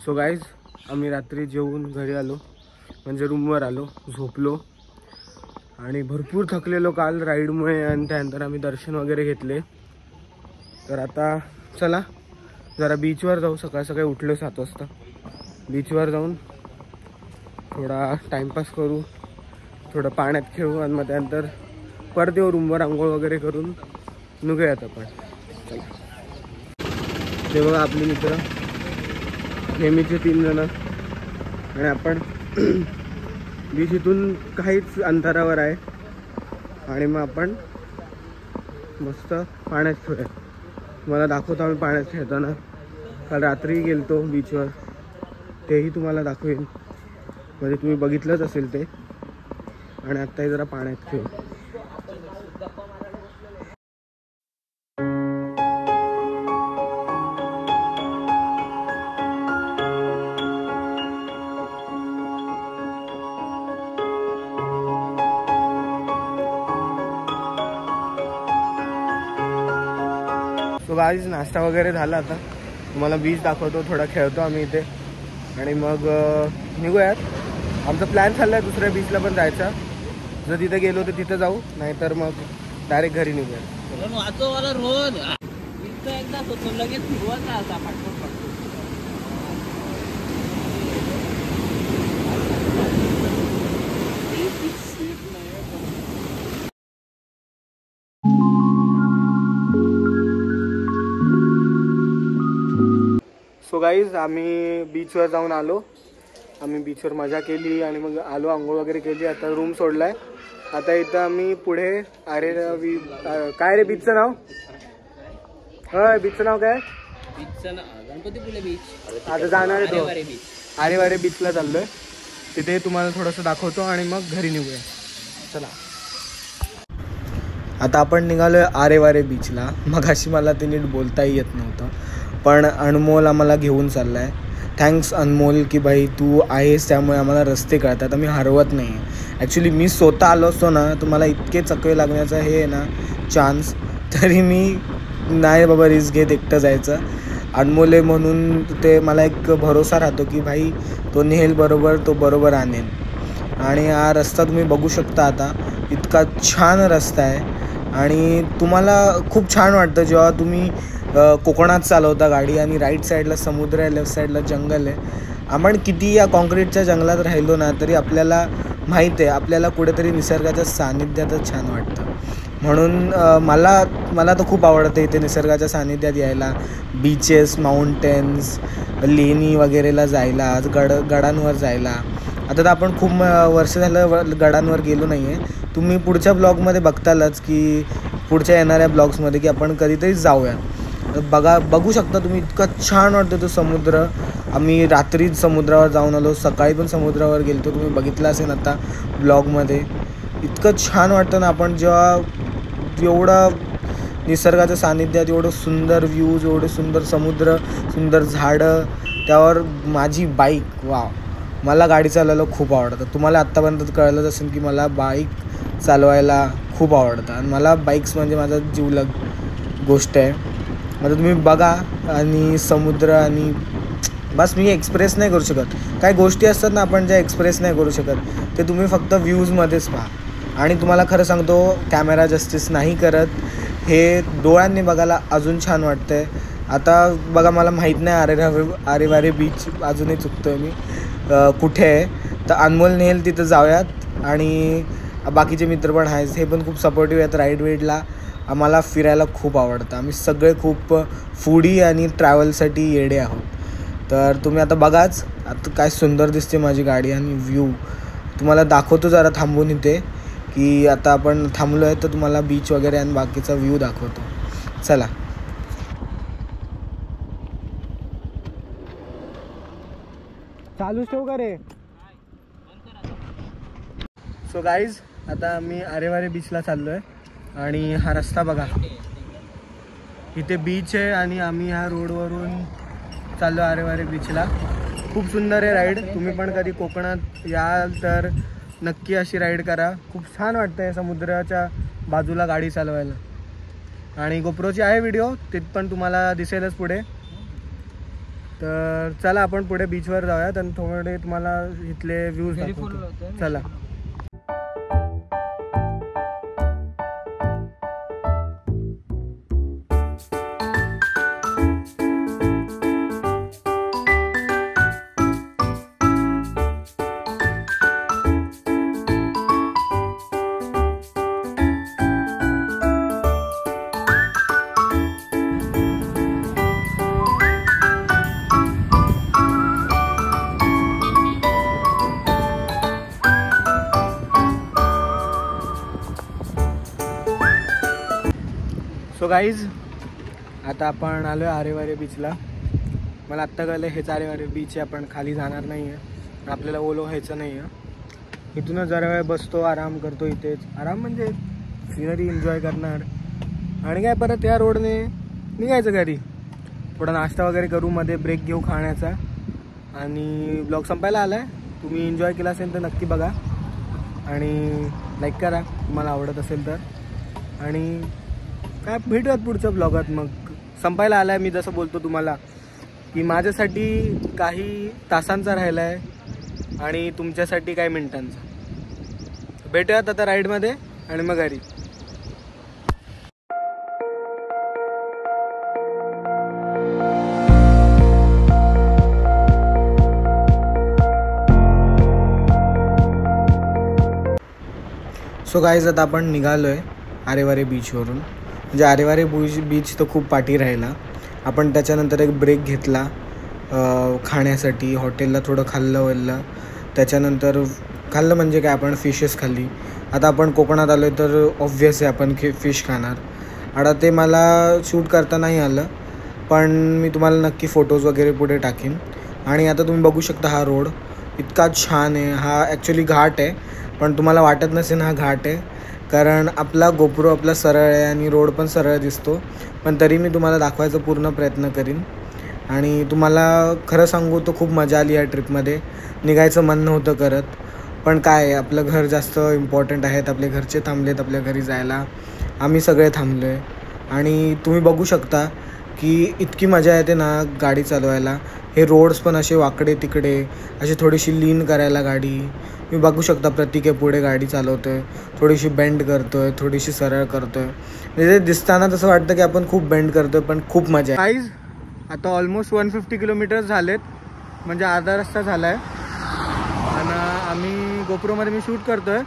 So guys आम्ही रात्री जेवून घरी आलो, म्हणजे रूमवर आलो, झोपलो आणि भरपूर थकलेलो काल राईडमुळे आणि त्यानंतर आम्ही दर्शन वगैरे घेतले। तर आता चला जरा बीचवर जाऊ। सकाळ सकाळी उठलो 7 वाजता, बीचवर जाऊन थोडा टाइमपास करू, थोडं पाण्यात खेळू आणि मग त्यानंतर परत येऊ रूमवर, आंघोळ वगैरे करून निघूयात आपण। चला, ते बघा आपले मित्र नेहमीचे 3 जण आणि आपण बीच इथून काहीच अंतरावर आहे आणि मग आपण मस्त पाण्यात खेळूया। तुम्हाला दाखवतो आम्ही पाण्यात खेळताना। काल रात्री गेलतो बीचवर, तेही तुम्हाला दाखवेन, म्हणजे तुम्ही बघितलंच असेल ते। आणि आत्ताही जरा पाण्यात खेळू। तो गाईज नाश्ता वगैरे झाला, आता तुम्हाला बीच दाखवतो, थोडा खेळतो आम्ही इथे आणि मग निघूयात। आमचा प्लॅन चालला आहे दुसऱ्या बीचला पण जायचा, जर तिथे गेलो तर तिथे जाऊ, नाहीतर मग डायरेक्ट घरी निघूया। सो गाईज आम्ही बीचवर जाऊन आलो, आम्ही बीचवर मजा केली आणि मग आलो, आंघोळ वगैरे केली, आता रूम सोडलाय। आता इथं आम्ही पुढे काय रे बीचचं नाव? बीचचं नाव काय? गणपतीपुळे बीच। आता जाणार आहे तो आरेवारे बीचला चाललोय, तिथे तुम्हाला थोडंसं दाखवतो आणि मग घरी निघूया। चला, आता आपण निघालोय आरेवारे बीचला। मगाशी मला ते नीट बोलताही येत नव्हतं, पण अनमोल आम्हाला घेऊन चाललाय। थँक्स अनमोल की भाई तू आहेस, त्यामुळे आम्हाला रस्ते कळतात, आम्ही हरवत नाही। ॲक्च्युली मी स्वतः आलो असतो ना तर मला इतके चकवे लागण्याचा हे आहे ना चान्स, तरी मी नाही बाबा रिस्क घेत एकटं जायचं। अनमोल आहे म्हणून ते मला एक भरोसा राहतो की भाई तो नेल बरोबर, तो बरोबर आणेल। आणि हा रस्ता तुम्ही बघू शकता, आता इतका छान रस्ता आहे आणि तुम्हाला खूप छान वाटतं जेव्हा तुम्ही कोकणात चालवता गाडी आणि राईट साईडला समुद्र आहे, लेफ्ट साईडला जंगल आहे। आपण किती या कॉन्क्रीटच्या जंगलात राहिलो ना तरी आपल्याला माहीत आहे आपल्याला कुठेतरी निसर्गाच्या सानिध्यातच छान वाटतं। म्हणून मला तर खूप आवडतं इथे निसर्गाच्या सानिध्यात यायला, बीचेस, माउंटेन्स, लेणी वगैरेला जायला, गडांवर जायला। आता तर आपण खूप वर्ष झालं गडांवर गेलो नाही आहे। तुम्ही पुढच्या ब्लॉगमध्ये बघतालच की पुढच्या येणाऱ्या ब्लॉग्समध्ये की आपण कधीतरी जाऊया। बघू शकता तुम्ही, इतकं छान वाटतं तो समुद्र। आम्ही रात्रीच समुद्रावर जाऊन आलो, सकाळी पण समुद्रावर गेलो, तुम्ही बघितलं असेल आता ब्लॉगमध्ये। इतकं छान वाटतं ना आपण जेव्हा एवढं निसर्गाच्या सानिध्यात, एवढं सुंदर व्ह्यूज, एवढे सुंदर समुद्र, सुंदर झाडं, त्यावर माझी बाईक। वाव, मला गाडी चालवायला खूप आवडतं। तुम्हाला आत्तापर्यंत कळलंच असेल की मला बाईक चालवायला खूप आवडतं आणि मला बाईक्स म्हणजे माझा जीवलग गोष्ट आहे। आता तुम्ही बघा आणि समुद्र आणि बस, मी एक्सप्रेस नाही करू शकत। काही गोष्टी असतात ना आपण ज्या एक्सप्रेस नाही करू शकत, ते तुम्ही फक्त व्ह्यूजमध्येच पहा। आणि तुम्हाला खरं सांगतो कॅमेरा जस्टिस नाही करत, हे डोळ्यांनी बघायला अजून छान वाटतं आहे। आता बघा, मला माहीत नाही आरेवारे बीच अजूनही चुकतो आहे मी कुठे आहे, तर अनमोल नेल तिथं जाऊयात। आणि बाकीचे मित्र पण आहेत, हे पण खूप सपोर्टिव्ह आहेत राईड वेडला। आम्हाला फिरायला खूप आवडतं, आम्ही सगळे खूप फूडी आणि ट्रॅव्हलसाठी येडे आहोत। तर तुम्ही आता बघाच, आता काय सुंदर दिसते माझी गाडी आणि व्ह्यू तुम्हाला दाखवतो जरा थांबून इथे, की आता आपण थांबलो आहे तर तुम्हाला बीच वगैरे आणि बाकीचा व्ह्यू दाखवतो। चला, चालूच ठेवू का रे? सो गाईज आता आम्ही आरेवारे बीचला चाललो आहे आणि हा रस्ता बघा, इथे बीच आहे आणि आम्ही ह्या रोडवरून चाललो आरेवारे बीचला। खूप सुंदर आहे राईड, तुम्ही पण कधी कोकणात याल तर नक्की अशी राईड करा, खूप छान वाटतं आहे समुद्राच्या बाजूला गाडी चालवायला। आणि गोप्रोची आहे व्हिडिओ, ते पण तुम्हाला दिसेलच पुढे। तर चला आपण पुढे बीचवर जाऊयात आणि थोडे तुम्हाला इथले व्ह्यूज दाखवतो. चला. सो गाईज आता आपण आलो आहे आरेवारे बीचला. मला आत्ता कळलं हेच आरेवारे बीच आहे. आपण खाली जाणार नाही आहे, आपल्याला ओलो व्हायचं नाही आहे. इथूनच जरा वेळ बसतो, आराम करतो इथेच. आराम म्हणजे सिनरी एन्जॉय करणार आणि काय परत या रोडने निघायचं घरी. थोडा नाश्ता वगैरे करू, मध्ये ब्रेक घेऊ खाण्याचा. आणि ब्लॉग संपायला आला आहे. तुम्ही एन्जॉय केला असेल तर नक्की बघा आणि लाईक करा तुम्हाला आवडत असेल तर. आणि काय भेटूयात पुढच्या ब्लॉगात. मग संपायला आला आहे. मी जसं बोलतो तुम्हाला की माझ्यासाठी काही तासांचा राहिला आहे आणि तुमच्यासाठी काही मिनिटांचा. भेटूयात आता राईडमध्ये आणि मग घरी. सो गाईज आता आपण निघालो आहे आरेवारे बीचवरून. म्हणजे आरेवारे बीच तर खूप पाठी राहिला. आपण त्याच्यानंतर एक ब्रेक घेतला खाण्यासाठी. हॉटेलला थोडं खाल्लं वल्लं. त्याच्यानंतर खाल्लं म्हणजे काय, आपण फिशेस खाल्ली. आता आपण कोकणात आलो आहे तर ऑब्व्हियस आहे आपण फिश खाणार. आता ते मला शूट करता नाही आलं, पण मी तुम्हाला नक्की फोटोज वगैरे पुढे टाकीन. आणि आता तुम्ही बघू शकता हा रोड इतका छान आहे. हा ॲक्च्युली घाट आहे, पण तुम्हाला वाटत नसेल हा घाट आहे, कारण आपला गोप्रो आपला सरळ आहे आणि रोड पण सरळ दिसतो. पण तरी मी तुम्हाला दाखवायचा पूर्ण प्रयत्न करीन. आणि तुम्हाला खरं सांगू तर खूप मजा आली या ट्रिपमध्ये. निघायचं मन नव्हतं करत, पण काय आपलं घर जास्त इम्पॉर्टंट आहेत. आपले घरचे थांबलेत आपल्या घरी जायला, आम्ही सगळे थांबलो आहे. आणि तुम्ही बघू शकता की इतकी मजा येते ना गाडी चालवायला. हे रोड्स पण असे वाकडे तिकडे, अशी थोडीशी लीन करायला गाडी. मी बघू शकता प्रतीक आहे पुढे गाडी चालवतो आहे, थोडीशी बेंड करतो आहे, थोडीशी सरळ करतो आहे. म्हणजे दिसताना तसं वाटतं की आपण खूप बेंड करतो आहे, पण खूप मजा आहे. गाईज आता ऑलमोस्ट 150 किलोमीटर्स झालेत, म्हणजे अर्धा रस्ता झाला आहे. आणि आम्ही गोप्रोमध्ये मी शूट करतो आहे,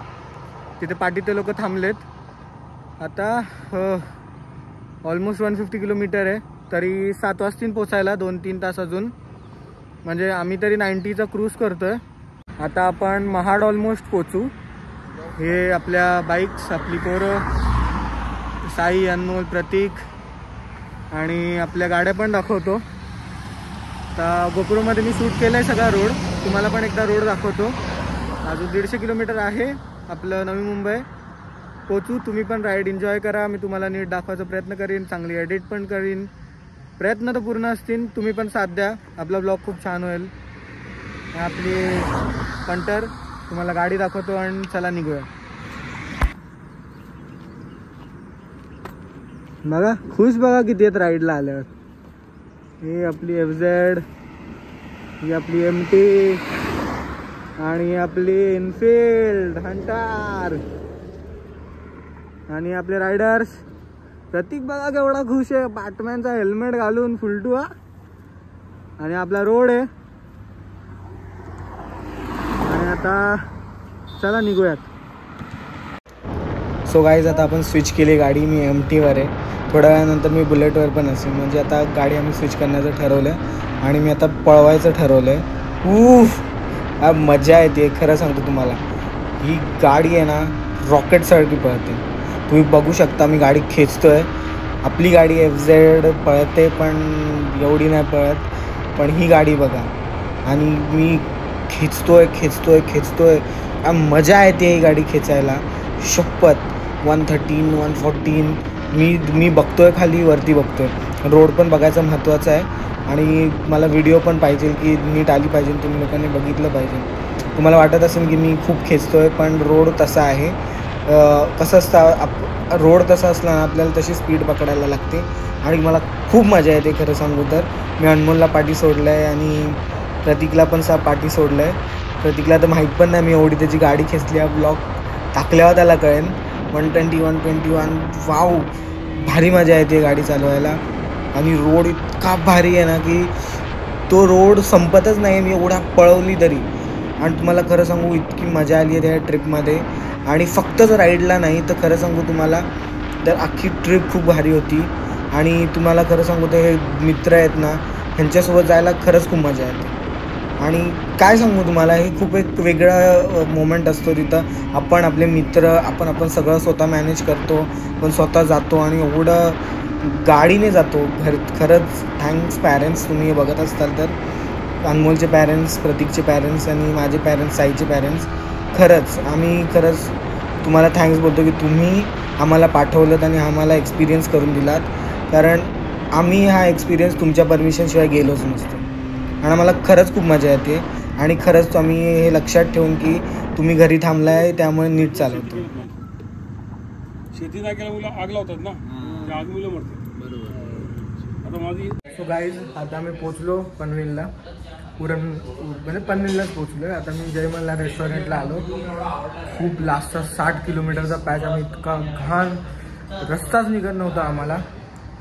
तिथे पाठीते लोक थांबलेत. आता ऑलमोस्ट 150 किलोमीटर आहे, तरी 7 वाजतील पोचायला, 2-3 तास अजून. म्हणजे आम्ही तरी 90चा क्रूज करतो आहे. आता आपण महाड ऑलमोस्ट पोचू. हे आपल्या बाईक्स, आपली पोरं साई, अनमोल, प्रतीक आणि आपल्या गाड्या पण दाखवतो. आता गोप्रोमध्ये मी शूट केलं आहे सगळा रोड. तुम्हाला पण एकदा रोड दाखवतो. अजून 150 किलोमीटर आहे आपलं नवी मुंबई पोचू. तुम्ही पण राईड एन्जॉय करा. मी तुम्हाला नीट दाखवायचा प्रयत्न करीन, चांगली एडिट पण करीन. प्रयत्न तर पूर्ण असतील, तुम्ही पण साथ द्या. आपला ब्लॉग खूप छान होईल. आपली पंटर तुम्हाला गाडी दाखवतो आणि चला निघूया. बघा खुश बघा किती आहेत राईडला आल्यावर. ही आपली FZ, ही आपली MT आणि आपली इनफिल्ड हंटर आणि आपले रायडर्स. प्रतीक बघा केवढा खुश आहे, बॅटमॅनचा हेल्मेट घालून फुलटू. आणि आपला रोड आहे. आणि आता चला निघूयात. सो गाईज आता आपण स्विच केली गाडी. मी MTवर आहे, थोड्या वेळानंतर मी बुलेटवर पण असेल. म्हणजे आता गाडी आम्ही स्विच करण्याचं ठरवलं आहे आणि मी आता पळवायचं ठरवलं आहे. मजा येते खरं सांगतो तुम्हाला. ही गाडी आहे ना रॉकेटसारखी पळते. तुम्ही बघू शकता मी गाडी खेचतो आहे. आपली गाडी FZ पळते पण एवढी नाही पळत, पण ही गाडी बघा. आणि मी खेचतोय. मजा येते ही गाडी खेचायला. शपथ 113, 114. मी बघतोय खाली, वरती बघतोय. रोड पण बघायचं महत्त्वाचं आहे. आणि मला व्हिडिओ पण पाहिजे की नीट आली पाहिजे, तुम्ही लोकांनी बघितलं पाहिजे. तुम्हाला वाटत असेल की मी खूप खेचतोय, पण रोड तसा आहे. कसं असतं, रोड तसा असला ना आपल्याला तशी स्पीड पकडायला लागते. आणि मला खूप मजा येते खरं सांगू तर. मी अनमोलला पाठी सोडलं आहे आणि प्रतीकला पण पाठी सोडलं आहे. प्रतीकला तर माहीत पण नाही मी एवढी त्याची गाडी खेचली आहे. ब्लॉग टाकल्यावर त्याला कळेल. 120 121 वाव, भारी मजा येते गाडी चालवायला. आणि रोड इतका भारी आहे ना की तो रोड संपतच नाही. मी एवढा पळवली तरी. आणि तुम्हाला खरं सांगू इतकी मजा आली आहे त्या ट्रिपमध्ये. आणि फक्तच राईडला नाही तर खरं सांगू तुम्हाला तर अख्खी ट्रिप खूप भारी होती. आणि तुम्हाला खरं सांगू तर हे मित्र आहेत ना, ह्यांच्यासोबत जायला खरंच खूप मजा येते. आणि काय सांगू तुम्हाला, हे खूप एक वेगळा मोमेंट असतो तिथं. आपण आपले मित्र आपण सगळं स्वतः मॅनेज करतो, पण स्वतः जातो आणि एवढं गाडीने जातो. खरंच थँक्स पॅरेंट्स. तुम्ही हे बघत असताल तर अनमोलचे पॅरेंट्स, प्रतीकचे पॅरेंट्स आणि माझे पॅरेंट्स, साईचे पॅरेंट्स. खरंच तुम्हाला थँक्स बोलतो की तुम्ही आम्हाला पाठवलं आणि आम्हाला एक्सपिरियन्स करून दिलात. कारण आम्ही हा एक्सपिरियन्स तुमच्या परमिशनशिवाय गेलोच नसतो. आणि आम्हाला खरंच खूप मजा येते. आणि खरंच आम्ही हे लक्षात ठेवून की तुम्ही घरी थांबला आहे त्यामुळे नीट चालवतो. शेती नाही केल्या मुलं आग लावतात ना, त्या आग मुलं मरतात. आता माझी सो गाईज आता आम्ही पोचलो पनवेलला. म्हणजे पनवेललाच पोचलो आहे. आता मी जय मल्हार रेस्टॉरंटला आलो. खूप लास्टचा 60 किलोमीटरचा पॅच. आम्ही इतका घाण रस्ताच निघत नव्हता आम्हाला,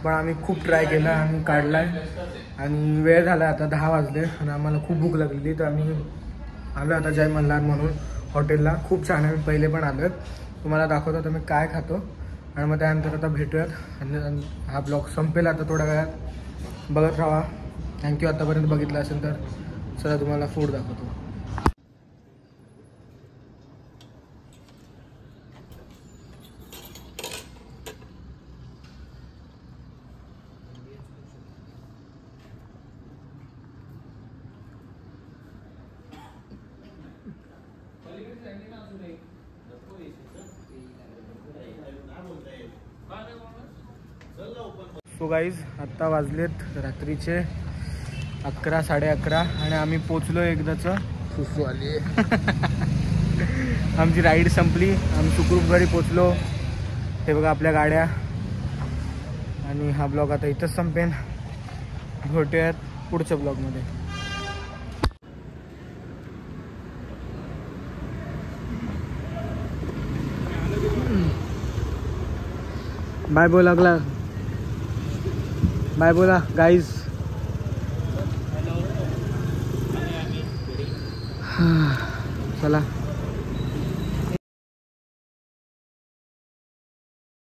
पण आम्ही खूप ट्राय केला आणि काढला आहे. आणि वेळ झाला आता 10 वाजले आणि आम्हाला खूप भूक लागलेली, तर आम्ही आलो आता जय मल्हार म्हणून हॉटेलला. खूप छान आहे. मी पहिले पण आलो. तुम्हाला दाखवतो मी काय खातो आणि मग त्यानंतर आता भेटूयात. आणि हा ब्लॉग संपेल आता थोड्या वेळात. बघत राहा. थँक्यू आतापर्यंत बघितलं असेल तर. चला तुम्हाला फूड दाखवतो. सो गाईज आत्ता वाजलेत रात्रीचे 11 11:30 आणि आम्ही पोचलो एकदाच. सुसू आली आमची राईड संपली. आम्ही सुखरूप घरी पोचलो. हे बघा आपल्या गाड्या. आणि हा ब्लॉग आता इथंच संपेन. भेटूयात पुढच्या ब्लॉगमध्ये. बाय बोला बाय बोला गाईज. चला